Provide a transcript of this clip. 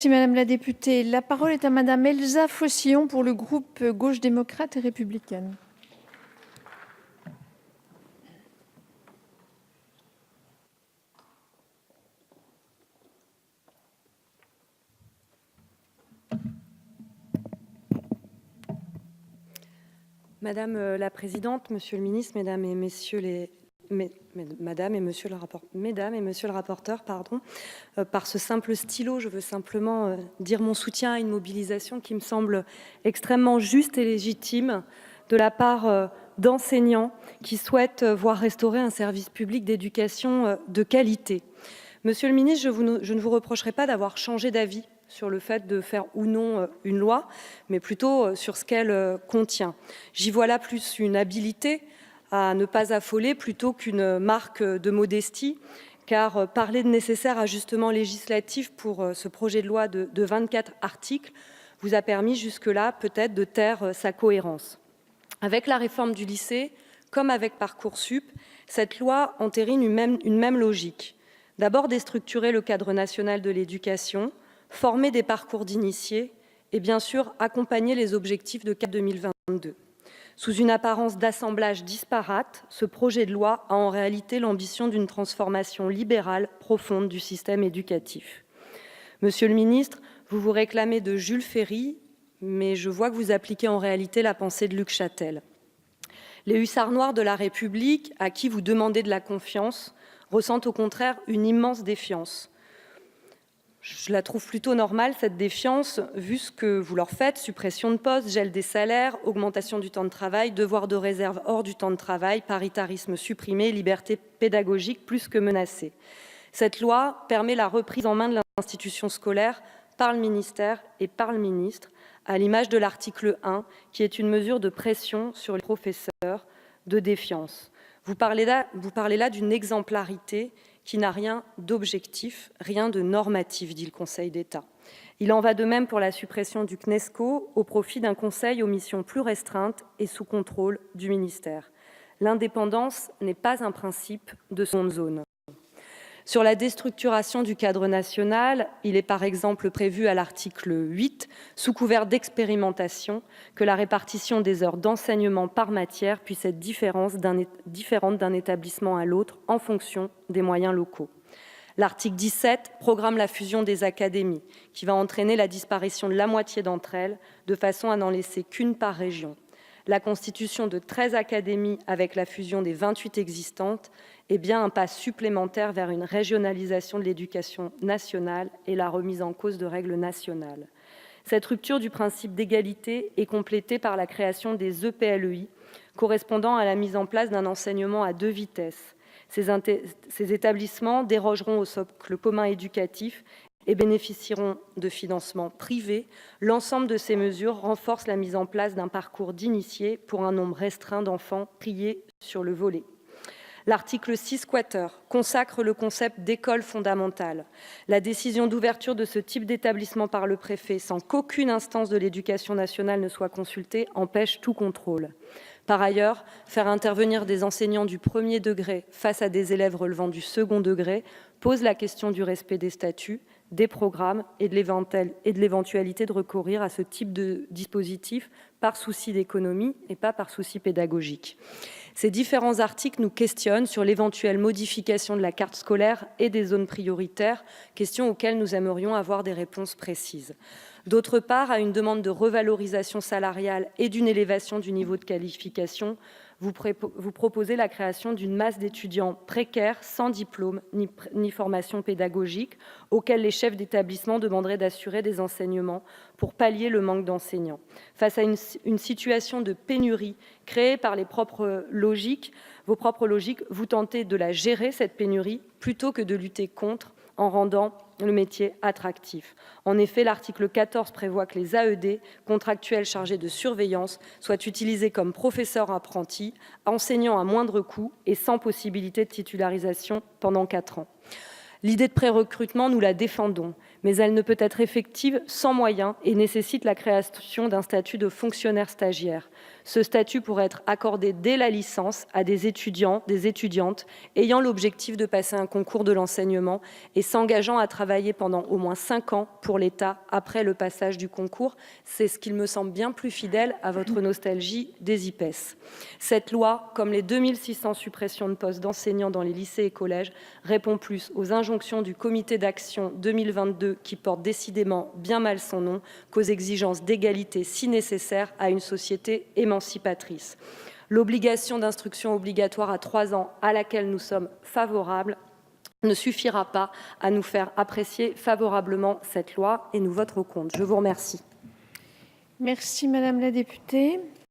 Merci madame la députée. La parole est à madame Elsa Faucillon pour le groupe Gauche démocrate et républicaine. Madame la présidente, monsieur le ministre, mesdames et messieurs le rapporteur, par ce simple stylo, je veux simplement dire mon soutien à une mobilisation qui me semble extrêmement juste et légitime de la part d'enseignants qui souhaitent voir restaurer un service public d'éducation de qualité. Monsieur le ministre, je ne vous reprocherai pas d'avoir changé d'avis sur le fait de faire ou non une loi, mais plutôt sur ce qu'elle contient. J'y vois là plus une habilité à ne pas affoler plutôt qu'une marque de modestie, car parler de nécessaire ajustement législatif pour ce projet de loi de 24 articles vous a permis jusque-là peut-être de taire sa cohérence. Avec la réforme du lycée, comme avec Parcoursup, cette loi entérine une même logique. D'abord déstructurer le cadre national de l'éducation, former des parcours d'initiés et bien sûr accompagner les objectifs de CAP 2022. Sous une apparence d'assemblage disparate, ce projet de loi a en réalité l'ambition d'une transformation libérale profonde du système éducatif. Monsieur le ministre, vous vous réclamez de Jules Ferry, mais je vois que vous appliquez en réalité la pensée de Luc Chatel. Les hussards noirs de la République, à qui vous demandez de la confiance, ressentent au contraire une immense défiance. Je la trouve plutôt normale, cette défiance, vu ce que vous leur faites, suppression de postes, gel des salaires, augmentation du temps de travail, devoir de réserve hors du temps de travail, paritarisme supprimé, liberté pédagogique plus que menacée. Cette loi permet la reprise en main de l'institution scolaire par le ministère et par le ministre, à l'image de l'article 1, qui est une mesure de pression sur les professeurs, de défiance. Vous parlez là d'une exemplarité qui n'a rien d'objectif, rien de normatif, dit le Conseil d'État. Il en va de même pour la suppression du CNESCO au profit d'un conseil aux missions plus restreintes et sous contrôle du ministère. L'indépendance n'est pas un principe de seconde zone. Sur la déstructuration du cadre national, il est par exemple prévu à l'article 8, sous couvert d'expérimentation, que la répartition des heures d'enseignement par matière puisse être différente d'un établissement à l'autre en fonction des moyens locaux. L'article 17 programme la fusion des académies, qui va entraîner la disparition de la moitié d'entre elles, de façon à n'en laisser qu'une par région. La constitution de 13 académies avec la fusion des 28 existantes est bien un pas supplémentaire vers une régionalisation de l'éducation nationale et la remise en cause de règles nationales. Cette rupture du principe d'égalité est complétée par la création des EPLEI, correspondant à la mise en place d'un enseignement à 2 vitesses. Ces établissements dérogeront au socle commun éducatif et bénéficieront de financements privés. L'ensemble de ces mesures renforce la mise en place d'un parcours d'initiés pour un nombre restreint d'enfants triés sur le volet. L'article 6 quater consacre le concept d'école fondamentale. La décision d'ouverture de ce type d'établissement par le préfet, sans qu'aucune instance de l'éducation nationale ne soit consultée, empêche tout contrôle. Par ailleurs, faire intervenir des enseignants du premier degré face à des élèves relevant du second degré pose la question du respect des statuts, des programmes et de l'éventualité de recourir à ce type de dispositif par souci d'économie et pas par souci pédagogique. Ces différents articles nous questionnent sur l'éventuelle modification de la carte scolaire et des zones prioritaires, questions auxquelles nous aimerions avoir des réponses précises. D'autre part, à une demande de revalorisation salariale et d'une élévation du niveau de qualification, vous proposez la création d'une masse d'étudiants précaires, sans diplôme ni formation pédagogique, auxquels les chefs d'établissement demanderaient d'assurer des enseignements pour pallier le manque d'enseignants. Face à une situation de pénurie créée par vos propres logiques, vous tentez de la gérer, cette pénurie, plutôt que de lutter contre en rendant le métier attractif. En effet, l'article 14 prévoit que les AED, contractuels chargés de surveillance, soient utilisés comme professeurs apprentis, enseignants à moindre coût et sans possibilité de titularisation pendant 4 ans. L'idée de pré-recrutement, nous la défendons, mais elle ne peut être effective sans moyens et nécessite la création d'un statut de fonctionnaire stagiaire. Ce statut pourrait être accordé dès la licence à des étudiants, des étudiantes ayant l'objectif de passer un concours de l'enseignement et s'engageant à travailler pendant au moins 5 ans pour l'État après le passage du concours. C'est ce qu'il me semble bien plus fidèle à votre nostalgie des IPES. Cette loi, comme les 2600 suppressions de postes d'enseignants dans les lycées et collèges, répond plus aux injonctions du comité d'action 2022 qui porte décidément bien mal son nom qu'aux exigences d'égalité si nécessaires à une société émancipatrice. L'obligation d'instruction obligatoire à 3 ans à laquelle nous sommes favorables ne suffira pas à nous faire apprécier favorablement cette loi et nous voterons contre. Je vous remercie. Merci Madame la députée.